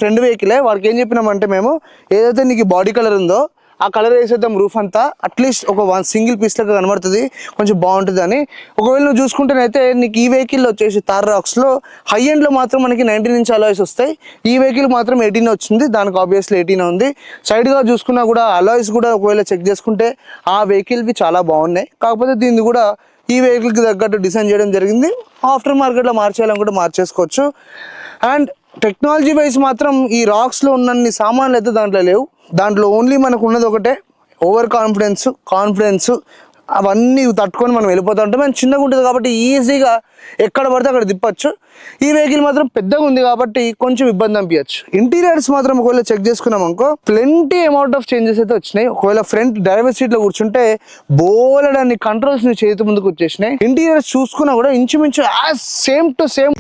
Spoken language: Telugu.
ఫ్రెండ్ వెహికలే, వాడికి ఏం చెప్పినామంటే మేము ఏదైతే నీకు బాడీ కలర్ ఉందో ఆ కలర్ వేసేద్దాం రూఫ్ అంతా, అట్లీస్ట్ ఒక సింగిల్ పీస్ లాగా కనబడుతుంది, కొంచెం బాగుంటుంది అని. ఒకవేళ నువ్వు చూసుకుంటేనైతే నీకు ఈ వెహికల్ వచ్చేసి థార్ రాక్స్లో హై ఎండ్లో మాత్రం మనకి 19 ఇంచ్ అలాయ్స్ వస్తాయి. ఈ వెహికల్ మాత్రం 18 వచ్చింది, దానికి ఆబ్వియస్లీ 18 ఉంది. సైడ్గా చూసుకున్నా కూడా అలాయ్స్ కూడా ఒకవేళ చెక్ చేసుకుంటే ఆ వెహికల్వి చాలా బాగున్నాయి. కాకపోతే దీన్ని కూడా ఈ వెహికల్కి తగ్గట్టు డిజైన్ చేయడం జరిగింది. ఆఫ్టర్ మార్కెట్లో మార్చేయాలని కూడా మార్చేసుకోవచ్చు. అండ్ టెక్నాలజీ వైజ్ మాత్రం ఈ రాక్స్లో ఉన్నన్ని సామాన్లు అయితే దాంట్లో లేవు. దాంట్లో ఓన్లీ మనకు ఉన్నది ఒకటే, ఓవర్ కాన్ఫిడెన్స్ అవన్నీ తట్టుకొని మనం వెళ్ళిపోతూ ఉంటాం. మనం చిన్నగా ఉంటుంది కాబట్టి ఈజీగా ఎక్కడ పడితే అక్కడ తిప్పచ్చు. ఈ వెహికల్ మాత్రం పెద్దగా ఉంది కాబట్టి కొంచెం ఇబ్బంది అనిపించచ్చు. ఇంటీరియర్స్ మాత్రం ఒకవేళ చెక్ చేసుకున్నాం అనుకో ప్లెంటీ అమౌంట్ ఆఫ్ చేంజెస్ అయితే వచ్చినాయి. ఒకవేళ ఫ్రంట్ డ్రైవర్ సీట్లో కూర్చుంటే బోలెడన్ని కంట్రోల్స్ నీ చేతి ముందుకు వచ్చేసినాయి. ఇంటీరియర్స్ చూసుకున్నా కూడా ఇంచుమించు సేమ్ టు సేమ్